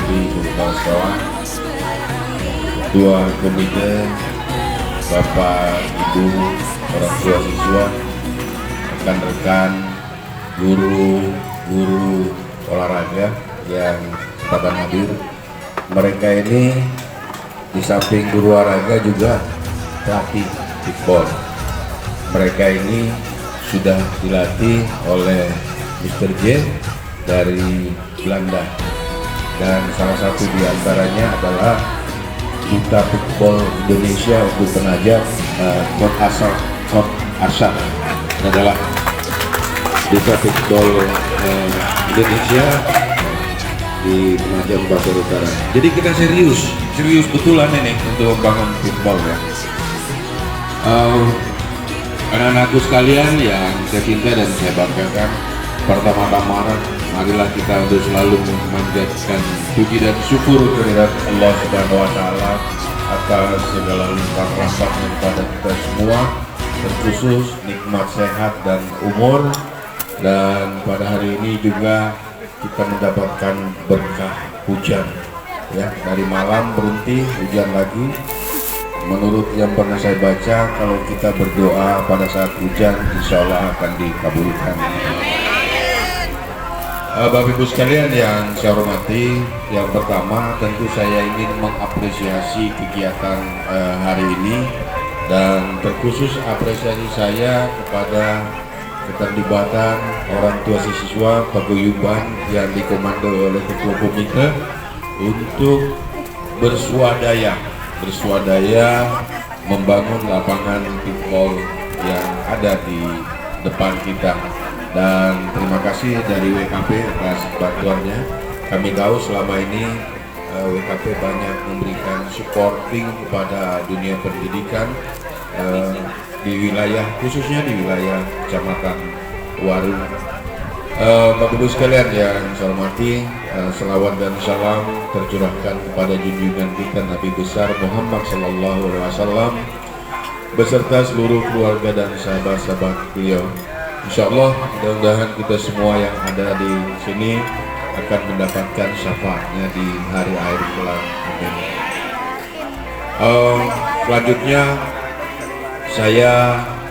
Menteri Guru Kepala Sekolah, Ketua Komite, Bapak Ibu orang tua siswa, rekan-rekan guru olahraga yang kesempatan hadir. Mereka ini di samping guru olahraga juga pelatih kickball. Mereka ini sudah dilatih oleh Mr. J dari Belanda, dan salah satu di antaranya adalah Duta Kickball Indonesia untuk penajam, Coach Asar adalah Duta Kickball Indonesia di Penajam Pasir Utara. Jadi kita serius betulan ini untuk membangun kickball ya. Anak-anakku sekalian yang saya cinta dan saya banggakan, pertama-tama marilah kita untuk selalu memanjatkan puji dan syukur kehadirat Allah Subhanahu wa Ta'ala atas segala limpah rahmatnya kepada kita semua, terkhusus nikmat sehat dan umur. Dan pada hari ini juga kita mendapatkan berkah hujan ya, dari malam berhenti hujan lagi. Menurut yang pernah saya baca, kalau kita berdoa pada saat hujan, insya Allah akan dikabulkan. Bapak Ibu sekalian yang saya hormati, yang pertama tentu saya ingin mengapresiasi kegiatan hari ini, dan terkhusus apresiasi saya kepada keterlibatan orang tua siswa paguyuban yang dikomando oleh Ketua Komite untuk bersuadaya membangun lapangan kickball yang ada di depan kita. Dan terima kasih dari WKP atas bantuannya. Kami tahu selama ini WKP banyak memberikan supporting kepada dunia pendidikan di wilayah, khususnya di wilayah Kecamatan Waru. Bapak Ibu sekalian yang saya hormati, selawat dan salam tercurahkan kepada junjungan kita Nabi besar Muhammad Sallallahu Alaihi Wasallam beserta seluruh keluarga dan sahabat-sahabat beliau. Insya Allah mudah-mudahan kita semua yang ada di sini akan mendapatkan syafaatnya di hari akhir kelak. Amin. Selanjutnya saya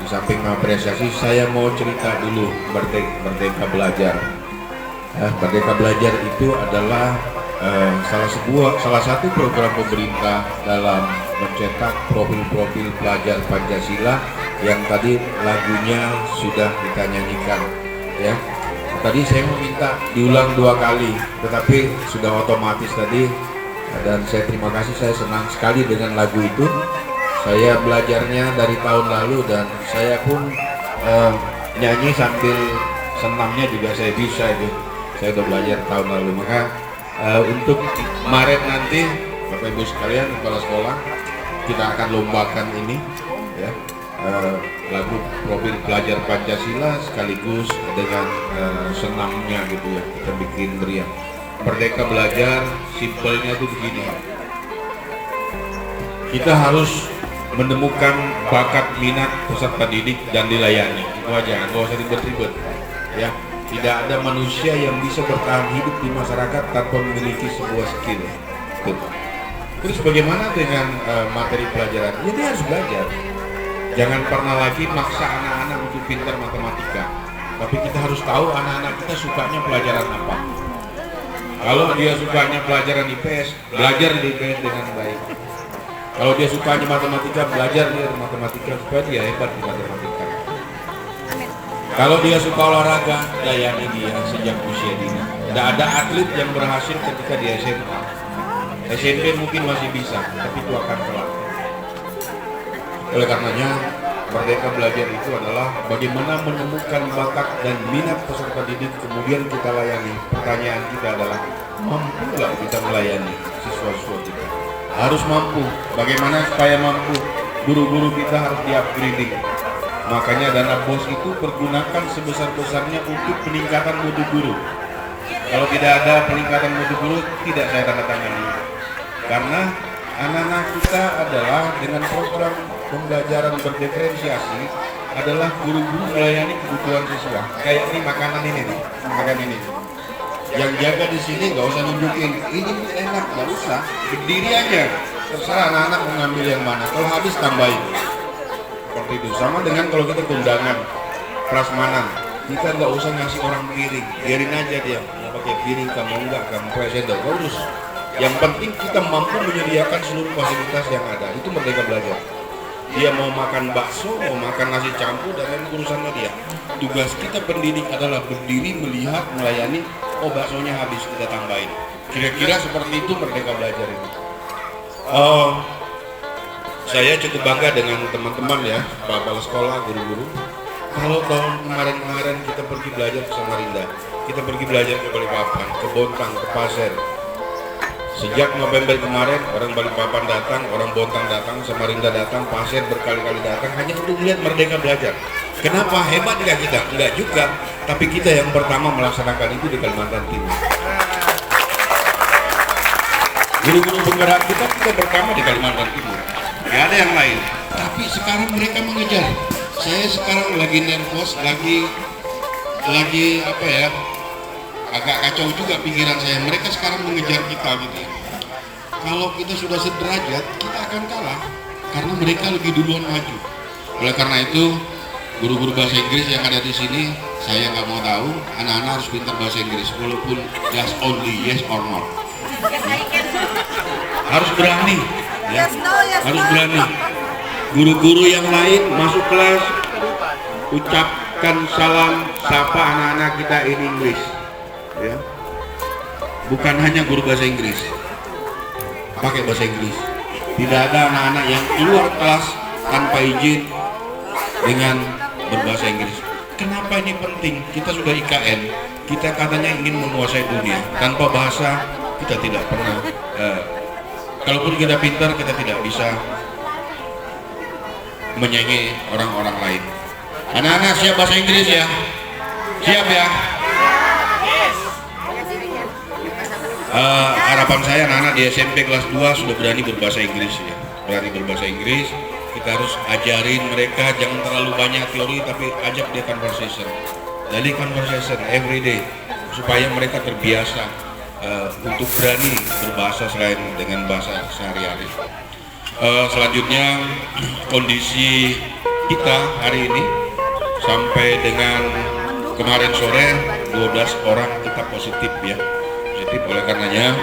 di samping apresiasi, saya mau cerita dulu Merdeka Belajar. Merdeka Belajar itu adalah salah satu program pemerintah dalam mencetak profil-profil pelajar Pancasila yang tadi lagunya sudah kita nyanyikan ya. Tadi saya meminta diulang 2 kali, tetapi sudah otomatis tadi, dan saya terima kasih, saya senang sekali dengan lagu itu. Saya belajarnya dari tahun lalu dan saya pun nyanyi sambil senamnya juga saya bisa itu. Saya sudah belajar tahun lalu. Maka untuk Maret nanti Bapak Ibu sekalian kepala sekolah, kita akan lombakan ini ya, lagu profil pelajar Pancasila sekaligus dengan senamnya gitu ya, kita bikin meriah. Merdeka Belajar simpelnya itu begini, kita harus menemukan bakat minat peserta didik dan dilayani. Itu aja, nggak usah ribet-ribet ya. Tidak ada manusia yang bisa bertahan hidup di masyarakat tanpa memiliki sebuah skill. Terus bagaimana dengan materi pelajaran? Ya dia harus belajar. Jangan pernah lagi maksa anak-anak untuk pintar matematika, tapi kita harus tahu anak-anak kita sukanya pelajaran apa. Kalau dia sukanya pelajaran IPS, belajar di IPS dengan baik. Kalau dia sukanya matematika, belajar dia di matematika supaya dia hebat di matematika. Kalau dia suka olahraga, layani dia sejak usia dini. Tidak ada atlet yang berhasil ketika dia SMA. SMP mungkin masih bisa, tapi itu akan kelak. Oleh karenanya, Merdeka Belajar itu adalah bagaimana menemukan bakat dan minat peserta didik, kemudian kita layani. Pertanyaan kita adalah, mampu nggak kita melayani siswa-siswa kita? Harus mampu. Bagaimana supaya mampu? Guru-guru kita harus di-upgrading. Makanya dana BOS itu pergunakan sebesar-besarnya untuk peningkatan mutu guru. Kalau tidak ada peningkatan mutu guru, tidak saya tanda tangani. Karena anak-anak kita adalah dengan program pembelajaran berdiferensiasi adalah guru-guru melayani kebutuhan siswa. Kayak ini makanan ini nih, makan ini. Yang jaga di sini nggak usah nunjukin ini enak, nggak usah, berdiri aja. Terserah anak-anak mau ngambil yang mana. Kalau habis tambahin. Seperti itu. Sama dengan kalau kita undangan prasmanan, kita nggak usah ngasih orang piring, biarin aja dia mau pakai piring, kamu enggak, kamu presenter, urus. Yang penting kita mampu menyediakan seluruh fasilitas yang ada. Itu Merdeka Belajar. Dia mau makan bakso, mau makan nasi campur, dan lain urusannya dia. Tugas kita pendidik adalah berdiri, melihat, melayani. Oh, baksonya habis, kita tambahin. Kira-kira seperti itu Merdeka Belajar ini. Saya cukup bangga dengan teman-teman ya, kepala sekolah, guru-guru. Kalau tahun kemarin kita pergi belajar ke Samarinda, kita pergi belajar ke Balikpapan, ke Bontang, ke Pasir. Sejak November kemarin, orang Balikpapan datang, orang Bontang datang, Samarinda datang, Pasir berkali-kali datang hanya untuk melihat Merdeka Belajar. Kenapa? Hebat nggak kita? Enggak juga, tapi kita yang pertama melaksanakan itu di Kalimantan Timur. Guru-guru penggerak kita pertama di Kalimantan Timur. Gak ada yang lain. Tapi sekarang mereka mengejar. Saya sekarang lagi nervous, lagi apa ya? Agak kacau juga pikiran saya. Mereka sekarang mengejar kita gitu ya. Kalau kita sudah sederajat, kita akan kalah karena mereka lebih duluan maju. Oleh karena itu, guru-guru bahasa Inggris yang ada di sini, saya nggak mau tahu. Anak-anak harus pintar bahasa Inggris, walaupun just only yes or not. Harus berani, ya. Harus berani. Guru-guru yang lain masuk kelas, ucapkan salam, sapa anak-anak kita in English. Ya. Bukan hanya guru bahasa Inggris, pakai bahasa Inggris. Tidak ada anak-anak yang keluar kelas tanpa izin dengan berbahasa Inggris. Kenapa ini penting? Kita sudah IKN, kita katanya ingin menguasai dunia. Tanpa bahasa kita tidak pernah. Kalaupun kita pintar, kita tidak bisa menyaingi orang-orang lain. Anak-anak siap bahasa Inggris ya? Siap ya? Harapan saya anak-anak di SMP kelas 2 sudah berani berbahasa Inggris ya. Berani berbahasa Inggris. Kita harus ajarin mereka, jangan terlalu banyak teori, tapi ajak dia conversation. Daily conversation every day, supaya mereka terbiasa untuk berani berbahasa selain dengan bahasa sehari-hari. Selanjutnya kondisi kita hari ini sampai dengan kemarin sore 12 orang kita positif ya. Oleh karenanya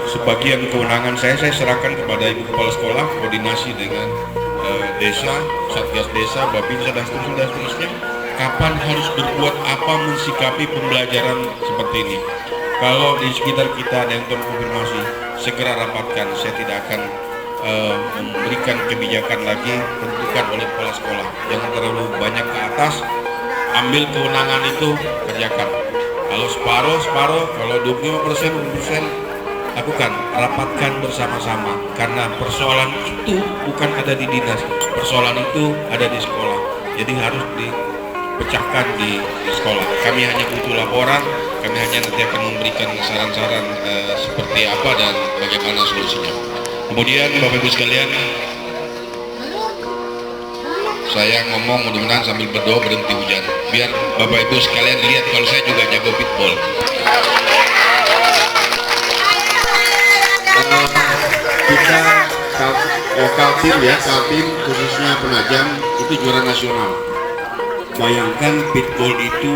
sebagian kewenangan saya serahkan kepada Ibu Kepala Sekolah, koordinasi dengan desa, Satgas Desa, Babinsa dan seterusnya, kapan harus berbuat apa mensikapi pembelajaran seperti ini. Kalau di sekitar kita ada yang terkonfirmasi, segera rapatkan. Saya tidak akan memberikan kebijakan lagi, tentukan oleh kepala sekolah. Jangan terlalu banyak ke atas, ambil kewenangan itu, kerjakan. Kalau separuh, kalau 25%, lakukan, rapatkan bersama-sama. Karena persoalan itu bukan ada di dinas, persoalan itu ada di sekolah. Jadi harus dipecahkan di sekolah. Kami hanya butuh laporan, kami hanya nanti akan memberikan saran-saran seperti apa dan bagaimana solusinya. Kemudian Bapak Ibu sekalian, saya ngomong mudah-mudahan sambil berdoa berhenti hujan, biar Bapak Ibu sekalian lihat kalau saya juga jago pitball. Kita Kaltim khususnya Penajam itu juara nasional. Bayangkan pitball itu,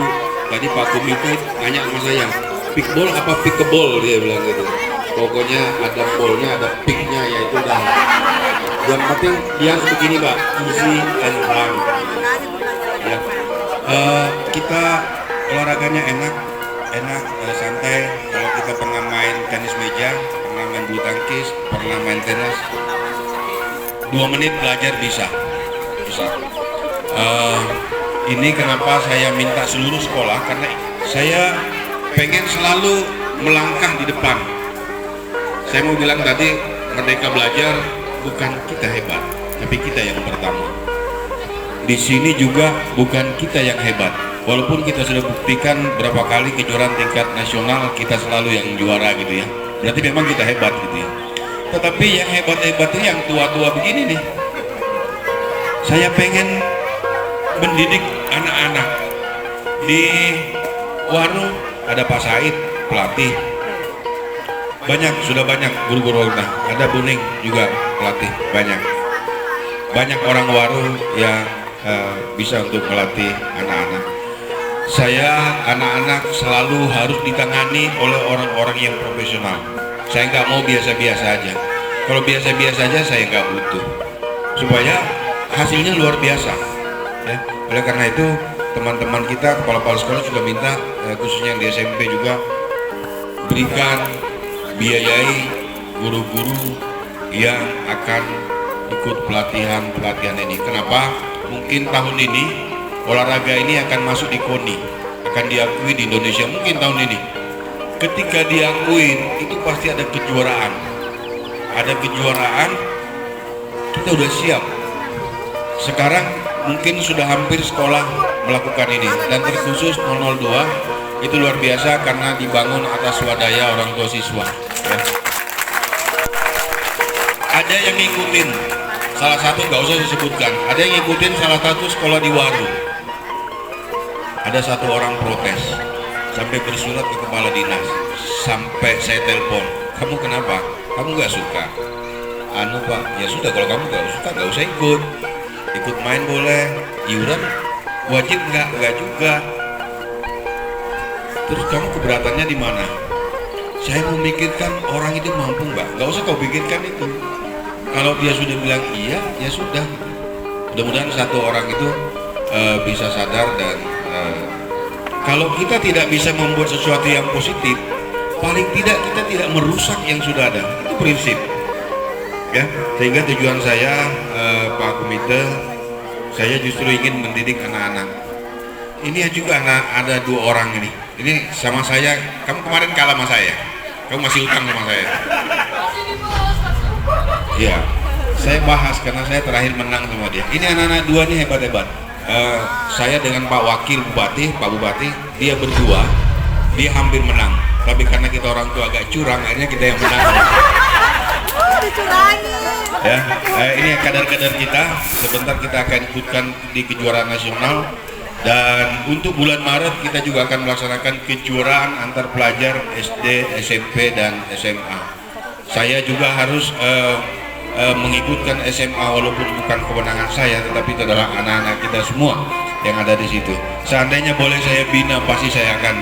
tadi Pak Komite nanya sama saya, pitball apa pickable, dia bilang gitu. Pokoknya ada ballnya, ada picknya, yaitu udah. Yang penting dia harus begini Pak, easy and fun. Ya. Kita olahraganya enak, santai. Kalau kita pernah main tenis meja, pernah main bulu tangkis, pernah main tenis, 2 menit belajar bisa. Ini kenapa saya minta seluruh sekolah, karena saya pengen selalu melangkah di depan. Saya mau bilang tadi, Merdeka Belajar bukan kita hebat, tapi kita yang pertama. Di sini juga bukan kita yang hebat, walaupun kita sudah buktikan berapa kali kejuaraan tingkat nasional kita selalu yang juara gitu ya. Berarti memang kita hebat gitu ya. Tetapi yang hebat-hebat ini yang tua-tua begini nih. Saya pengen mendidik anak-anak di warung ada Pak Said pelatih, sudah banyak guru-guru kita, ada Buning juga pelatih, banyak orang Waru yang bisa untuk melatih anak-anak. Anak-anak selalu harus ditangani oleh orang-orang yang profesional. Saya nggak mau biasa-biasa aja. Kalau biasa-biasa aja saya nggak butuh, supaya hasilnya luar biasa ya. Oleh karena itu teman-teman kita, kepala sekolah juga minta khususnya yang di SMP juga berikan, biayai guru-guru yang akan ikut pelatihan ini. Kenapa? Mungkin tahun ini olahraga ini akan masuk di KONI, akan diakui di Indonesia mungkin tahun ini. Ketika diakui itu pasti ada kejuaraan, kita udah siap. Sekarang mungkin sudah hampir sekolah melakukan ini, dan terkhusus 002 itu luar biasa karena dibangun atas swadaya orang tua siswa ya. Ada yang ngikutin salah satu, nggak usah disebutkan, ada yang ngikutin salah satu sekolah di Waru. Ada satu orang protes sampai bersurat ke kepala dinas, sampai saya telepon, kamu kenapa? Kamu nggak suka? Pak, ya sudah, kalau kamu nggak suka nggak usah ikut main boleh, iuran wajib nggak juga. Terus kamu keberatannya di mana? Saya memikirkan orang itu mampu nggak usah kau pikirkan itu. Kalau dia sudah bilang iya, ya sudah. Mudah-mudahan satu orang itu bisa sadar, dan kalau kita tidak bisa membuat sesuatu yang positif, paling tidak kita tidak merusak yang sudah ada. Itu prinsip ya. Sehingga tujuan saya, Pak Komite, saya justru ingin mendidik anak-anak. Ini juga ada 2 orang ini sama saya. Kamu kemarin kalah sama saya, kamu masih utang sama saya. Iya, saya bahas karena saya terakhir menang sama dia. Ini anak-anak 2 nih hebat-hebat. Saya dengan Pak Wakil Bupati, Pak Bupati, dia berdua, dia hampir menang. Tapi karena kita orang tua agak curang, akhirnya kita yang menang. Ya, ini kadar-kadar kita. Sebentar kita akan ikutkan di kejuaraan nasional, dan untuk bulan Maret kita juga akan melaksanakan kejuaraan antar pelajar SD, SMP, dan SMA. Saya juga harus mengikutkan SMA, walaupun bukan kewenangan saya, tetapi itu adalah anak-anak kita semua yang ada di situ. Seandainya boleh saya bina, pasti saya akan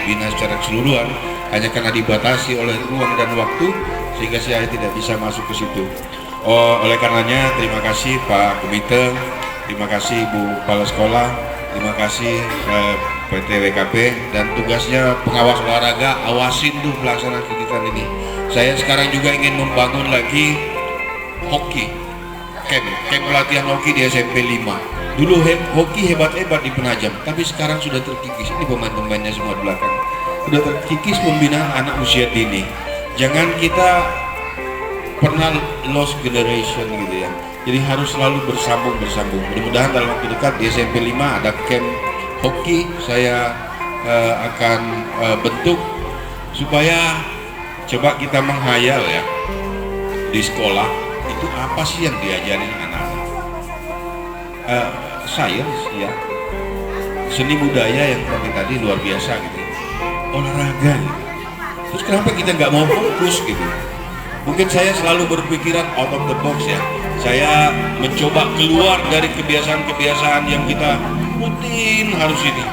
bina secara keseluruhan. Hanya karena dibatasi oleh ruang dan waktu, sehingga saya tidak bisa masuk ke situ. Oleh karenanya, terima kasih Pak Komite, terima kasih Bu Kepala Sekolah, terima kasih PT WKP, dan tugasnya pengawas olahraga, awasin tuh pelaksanaan kegiatan ini. Saya sekarang juga ingin membangun lagi hoki, camp pelatihan hoki di SMP 5. Dulu hoki hebat-hebat di Penajam, tapi sekarang sudah terkikis. Ini pemain-pemainnya semua di belakang, sudah terkikis pembinaan anak usia dini. Jangan kita pernah lost generation gitu ya. Jadi harus selalu bersambung. Mudah-mudahan dalam waktu dekat di SMP 5 ada camp hoki. Saya akan bentuk supaya coba kita menghayal ya, di sekolah itu apa sih yang diajarin anak-anak. Sains ya, seni budaya yang seperti tadi luar biasa gitu, olahraga gitu. Terus kenapa kita nggak mau fokus gitu? Mungkin saya selalu berpikiran out of the box ya. Saya mencoba keluar dari kebiasaan-kebiasaan yang kita rutin harus ini.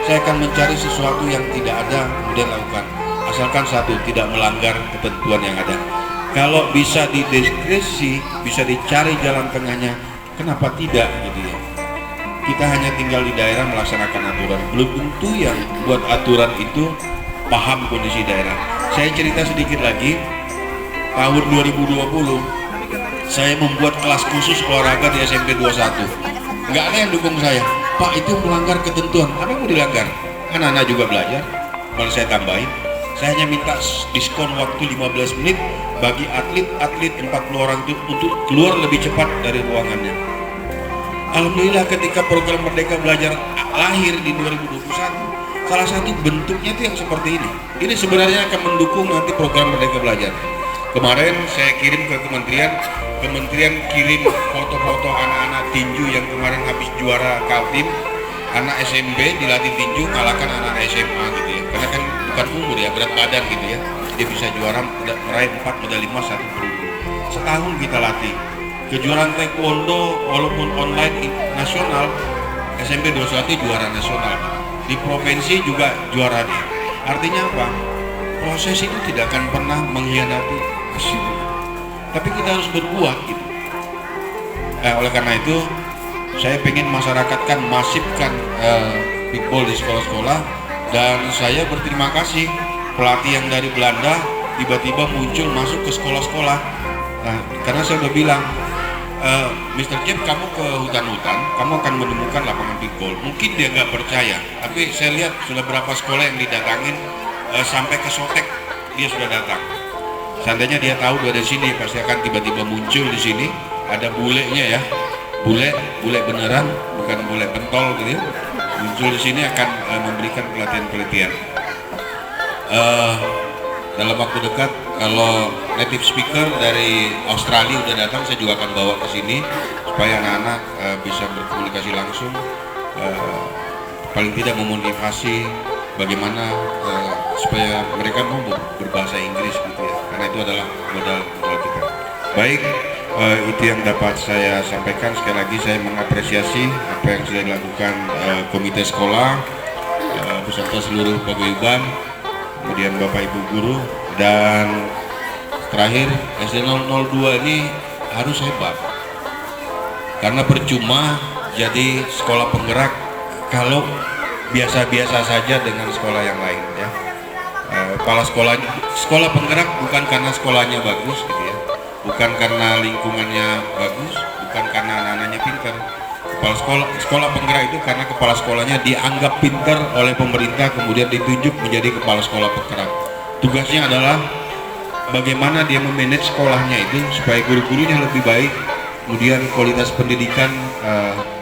Saya akan mencari sesuatu yang tidak ada kemudian lakukan. Asalkan satu, tidak melanggar ketentuan yang ada. Kalau bisa dideskripsi, bisa dicari jalan tengahnya, kenapa tidak gitu ya. Kita hanya tinggal di daerah melaksanakan aturan. Belum tentu yang buat aturan itu paham kondisi daerah. Saya cerita sedikit lagi. Tahun 2020 saya membuat kelas khusus olahraga di SMP 21. Nggak ada yang dukung saya, Pak itu melanggar ketentuan. Apa yang mau dilanggar? Anak-anak juga belajar. Kalau saya tambahin, saya hanya minta diskon waktu 15 menit bagi atlet 40 orang itu untuk keluar lebih cepat dari ruangannya. Alhamdulillah ketika program Merdeka Belajar lahir di 2021, salah satu bentuknya itu yang seperti ini. Ini sebenarnya akan mendukung nanti program Merdeka Belajar. Kemarin saya kirim ke kementerian kirim foto-foto anak-anak tinju yang kemarin habis juara Kaltim, anak SMP dilatih tinju ngalahkan anak SMA gitu ya. bukan umur ya, berat badan gitu ya. Dia bisa juara, meraih 4 medali emas, 1 perunggu. Setahun kita latih. Kejuaraan taekwondo walaupun online nasional, SMP 21 juara nasional. Di provinsi juga juara dia. Artinya apa? Proses itu tidak akan pernah mengkhianati hasil. Tapi kita harus berbuat gitu. Oleh karena itu, saya ingin masyarakatkan, masifkan pitball di sekolah-sekolah, dan saya berterima kasih pelatih yang dari Belanda tiba-tiba muncul masuk ke sekolah-sekolah. Nah, karena saya udah bilang, Mr. Jeff, kamu ke hutan-hutan, kamu akan menemukan lapangan pitball. Mungkin dia nggak percaya, tapi saya lihat sudah berapa sekolah yang didatangin, sampai ke Sotek dia sudah datang. Seandainya dia tahu dia ada sini, pasti akan tiba-tiba muncul di sini. Ada bulenya ya, bule beneran, bukan bule pentol gitu ya. Muncul di sini akan memberikan pelatihan-pelatihan. Dalam waktu dekat, kalau native speaker dari Australia udah datang, saya juga akan bawa ke sini supaya anak-anak bisa berkomunikasi langsung, paling tidak memotivasi bagaimana supaya mereka mau berbahasa Inggris gitu ya, karena itu adalah modal kita. Baik, itu yang dapat saya sampaikan. Sekali lagi saya mengapresiasi apa yang sudah dilakukan komite sekolah beserta seluruh paguyuban, kemudian Bapak Ibu guru, dan terakhir SD 002 ini harus hebat, karena percuma jadi sekolah penggerak kalau biasa-biasa saja dengan sekolah yang lain ya. Kepala sekolah penggerak bukan karena sekolahnya bagus gitu ya, bukan karena lingkungannya bagus, bukan karena anak-anaknya pintar. Kepala sekolah penggerak itu karena kepala sekolahnya dianggap pintar oleh pemerintah, kemudian ditunjuk menjadi kepala sekolah penggerak. Tugasnya adalah bagaimana dia memanage sekolahnya itu supaya guru-gurunya lebih baik, kemudian kualitas pendidikan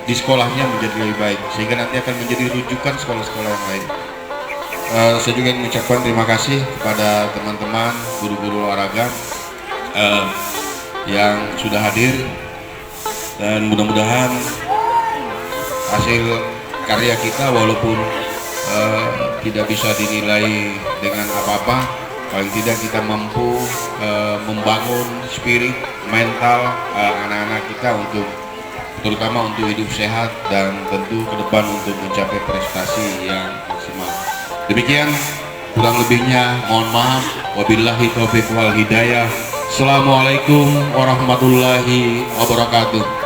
di sekolahnya menjadi lebih baik, sehingga nanti akan menjadi rujukan sekolah-sekolah yang lain. Saya juga mengucapkan terima kasih kepada teman-teman guru-guru olahraga yang sudah hadir, dan mudah-mudahan hasil karya kita walaupun tidak bisa dinilai dengan apa-apa, paling tidak kita mampu membangun spirit mental anak-anak kita untuk, terutama untuk hidup sehat dan tentu ke depan untuk mencapai prestasi yang maksimal. Demikian, kurang lebihnya mohon maaf. Wabillahi taufiq wal hidayah. Assalamualaikum warahmatullahi wabarakatuh.